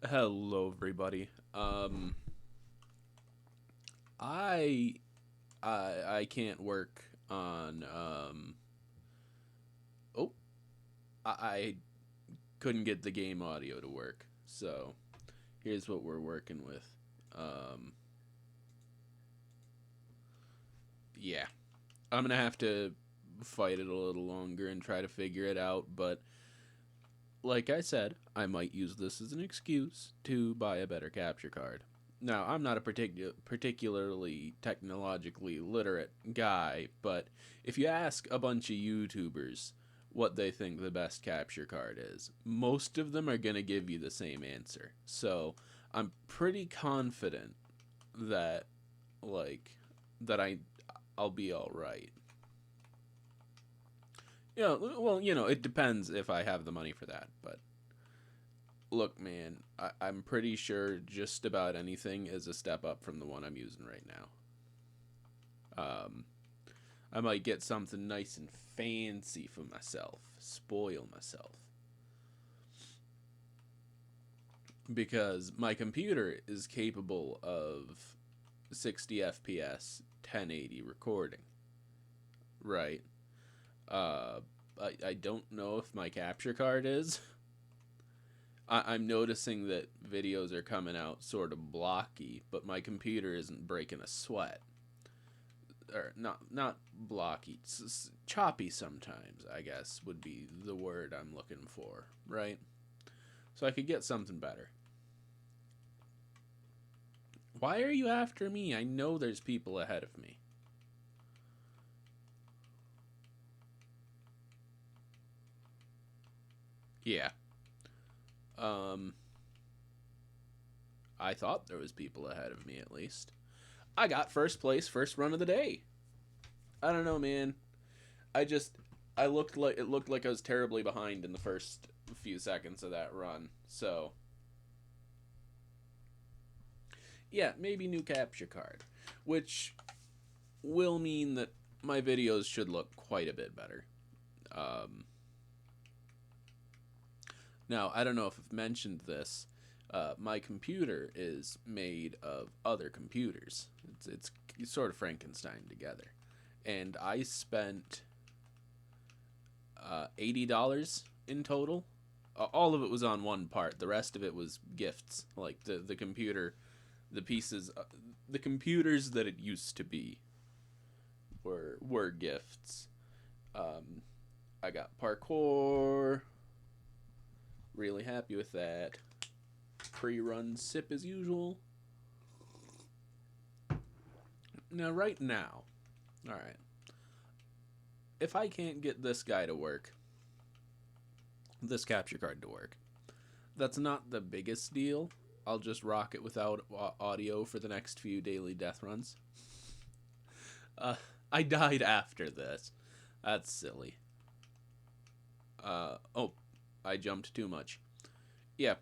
Hello, everybody. I I can't work on. Oh, I couldn't get the game audio to work. So here's what we're working with. Um, yeah, I'm gonna have to fight it a little longer and try to figure it out. But like I said, I might use this as an excuse to buy a better capture card. Now, I'm not a particularly technologically literate guy, but if you ask a bunch of YouTubers what they think the best capture card is, most of them are going to give you the same answer. So, I'm pretty confident that like that I'll be all right. Well, it depends if I have the money for that, but look, man, I'm pretty sure just about anything is a step up from the one I'm using right now. Um, I might get something nice and fancy for myself, spoil myself. Because my computer is capable of 60 FPS, 1080 recording, right? Uh, I don't know if my capture card is. I'm noticing that videos are coming out sort of blocky, but my computer isn't breaking a sweat. Or not blocky, choppy sometimes, I guess would be the word I'm looking for, right? So I could get something better. Why are you after me? I know there's people ahead of me. Yeah. Um I thought there was people ahead of me at least. I got first place, first run of the day. I don't know, man. I just I looked like it looked like I was terribly behind in the first few seconds of that run. So, yeah, maybe new capture card, which will mean that my videos should look quite a bit better. Um, Now, I don't know if I've mentioned this. My computer is made of other computers. It's sort of Frankenstein together, and I spent $80 in total. All of it was on one part. The rest of it was gifts, like the computer, the pieces, the computers that it used to be were gifts. Um, I got parkour. Really happy with that. Pre-run sip as usual. Now, right now, all right. If I can't get this guy to work, this capture card to work, that's not the biggest deal. I'll just rock it without audio for the next few daily death runs. Uh, I died after this. That's silly. Oh, I jumped too much. Yeah.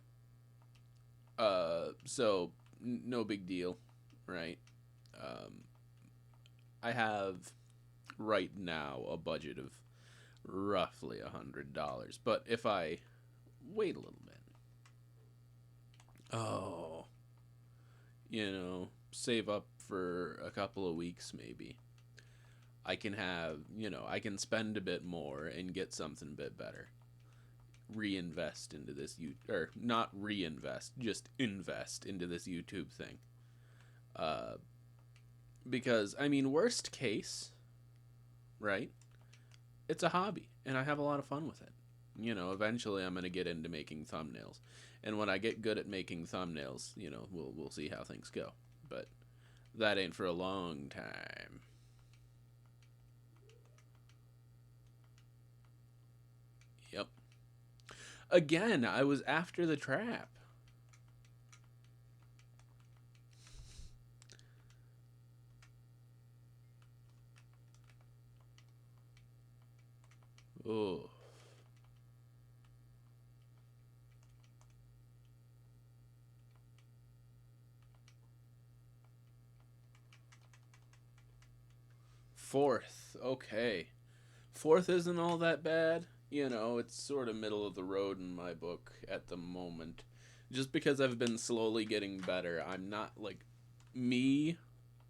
So no big deal, right? Um, I have right now a budget of roughly $100, but if I wait a little bit, oh, save up for a couple of weeks maybe. I can I can spend a bit more and get something a bit better. Reinvest into this or not reinvest, just invest into this YouTube thing. Uh, because I mean, worst case, right? It's a hobby, and I have a lot of fun with it. Eventually I'm gonna get into making thumbnails, and when I get good at making thumbnails, we'll see how things go. But that ain't for a long time. Yep. Again, I was after the trap. Oh. Fourth. Okay. Fourth isn't all that bad. It's sort of middle of the road in my book at the moment. Just because I've been slowly getting better, I'm not like me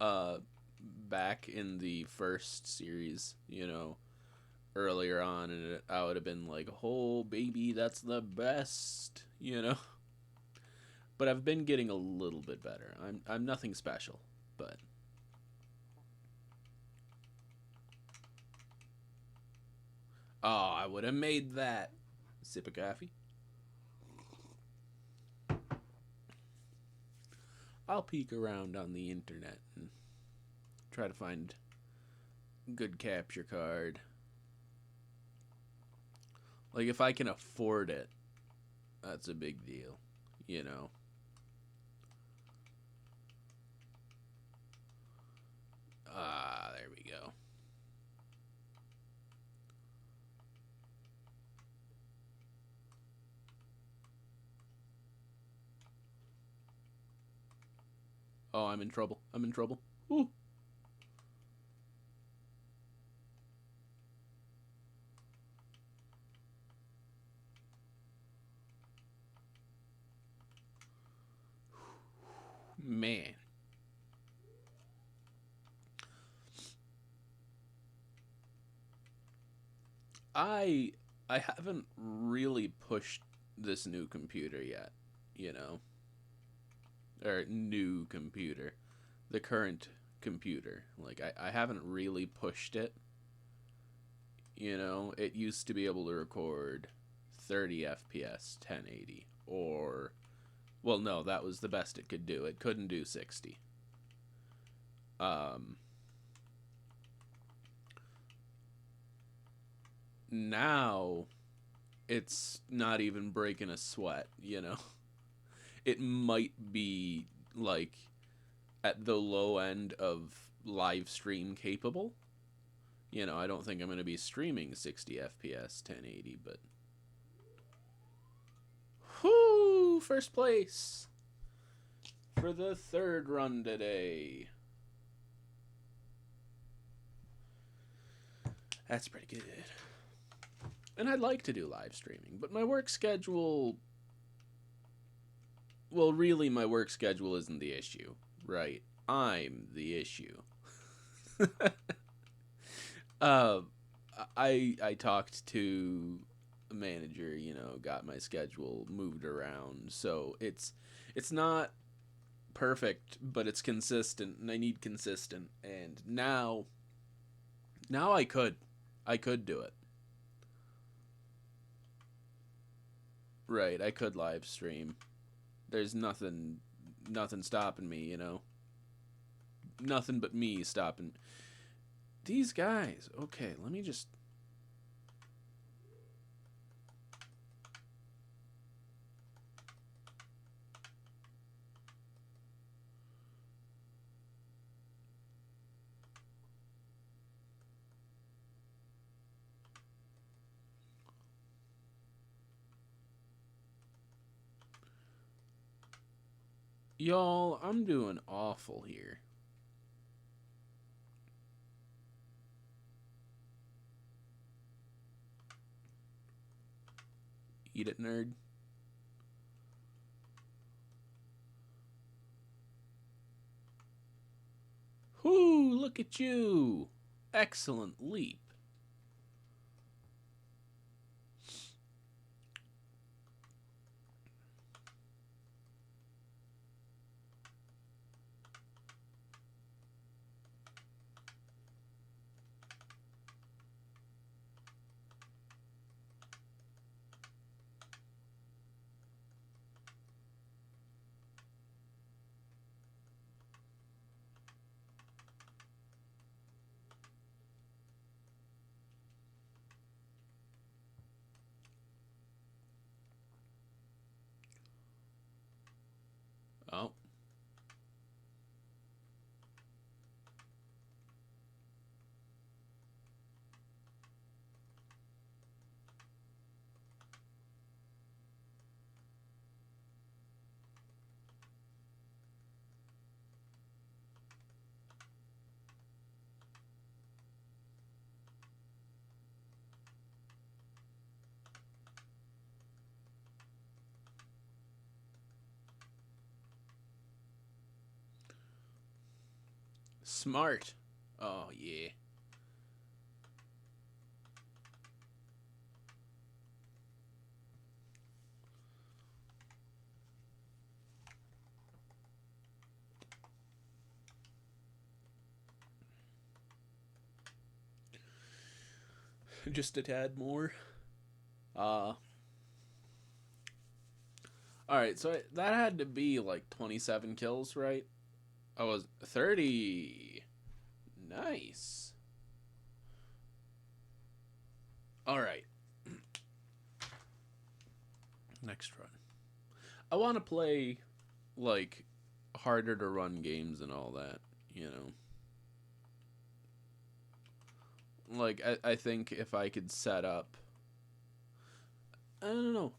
uh back in the first series, earlier on, and I would have been like, "Oh baby, that's the best." But I've been getting a little bit better. I'm nothing special, but oh, I would have made that. Sip of coffee. I'll peek around on the internet and try to find good capture card. Like if I can afford it, that's a big deal, you know. Ah, there we go. Oh, I'm in trouble. I'm in trouble. Ooh. Man. I I haven't really pushed this new computer yet, you know. Or new computer. The current computer. Like I haven't really pushed it. It used to be able to record 30 FPS 1080 or well no, that was the best it could do. It couldn't do 60. Um Now it's not even breaking a sweat. It might be like at the low end of live stream capable. I don't think I'm going to be streaming 60 FPS 1080, but whoo, first place for the third run today. That's pretty good. And I'd like to do live streaming, but my work schedule, well, really my work schedule isn't the issue, right? I'm the issue. uh I talked to a manager, got my schedule moved around. So it's not perfect, but it's consistent and I need consistent. And now I could do it. Right, I could live stream. There's nothing stopping me. Nothing but me stopping these guys. Okay, let me just y'all, I'm doing awful here. Eat it, nerd. Whoo, look at you. Excellent leap. Smart. Oh, yeah. Just a tad more. Uh, Alright, so that had to be like 27 kills, right? I was 30. Nice. Alright. Next run. I want to play, like, harder to run games and all that, you know? Like, I think if I could set up. I don't know.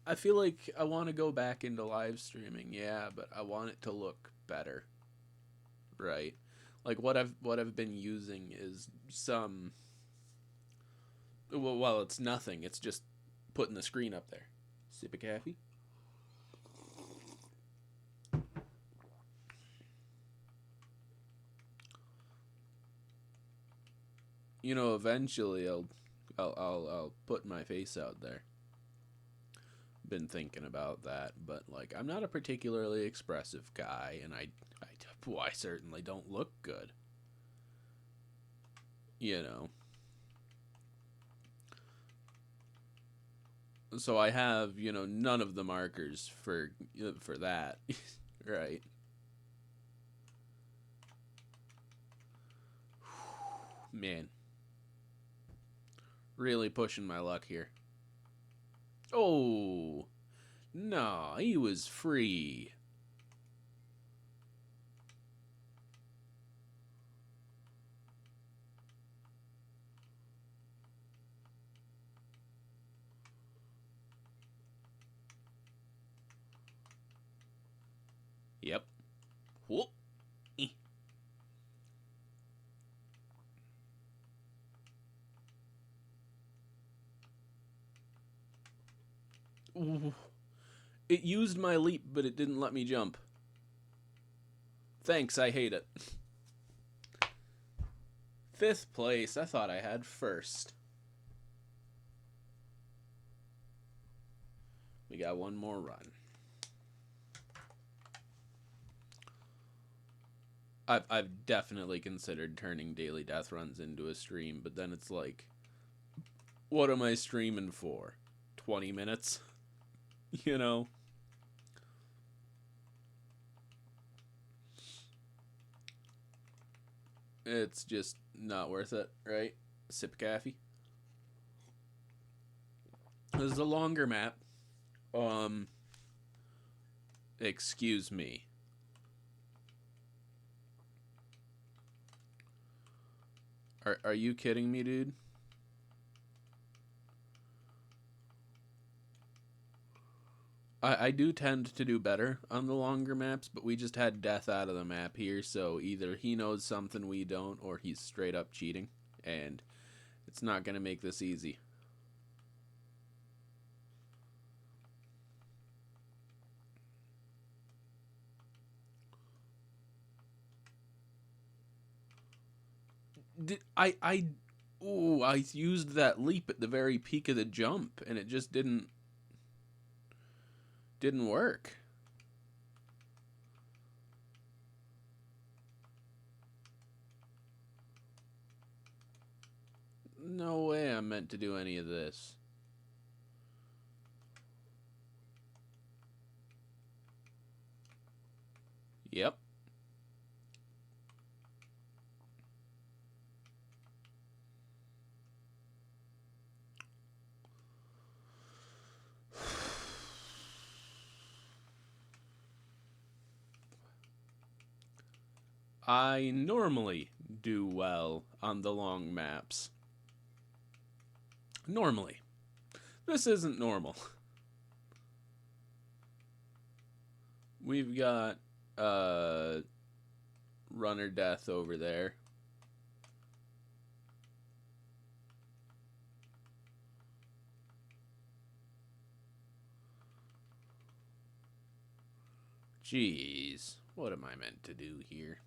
I feel like I want to go back into live streaming, yeah, but I want it to look better, right? Like what I've been using is some. Well, it's nothing. It's just putting the screen up there. Sip of coffee. You know, eventually I'll put my face out there. Been thinking about that, but like I'm not a particularly expressive guy, and I certainly don't look good. You know. So I have, none of the markers for that, right? Man, really pushing my luck here. Oh, no, he was free. Yep. Whoop. Ooh. It used my leap, but it didn't let me jump. Thanks, I hate it. 5th place. I thought I had 1st. We got one more run. I've definitely considered turning daily death runs into a stream, but then it's like, what am I streaming for? 20 minutes? You know? It's just not worth it, right? Sip coffee. This is a longer map. Excuse me. Are you kidding me, dude? I do tend to do better on the longer maps, but we just had death out of the map here, so either he knows something we don't, or he's straight up cheating, and it's not going to make this easy. I used that leap at the very peak of the jump, and it just didn't work. No way I'm meant to do any of this. Yep. I normally do well on the long maps. Normally. This isn't normal. We've got runner death over there. Jeez, what am I meant to do here?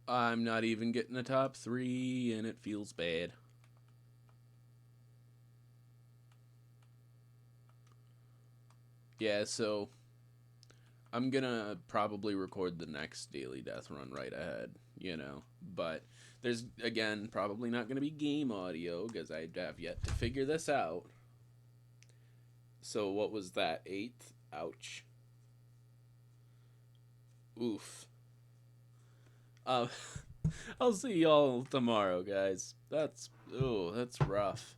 I'm not even getting a top 3, and it feels bad. Yeah, so I'm gonna probably record the next daily death run right ahead, But there's, again, probably not gonna be game audio because I have yet to figure this out. So what was that? 8th? Ouch. Oof. Um, I'll see y'all tomorrow, guys. That's rough.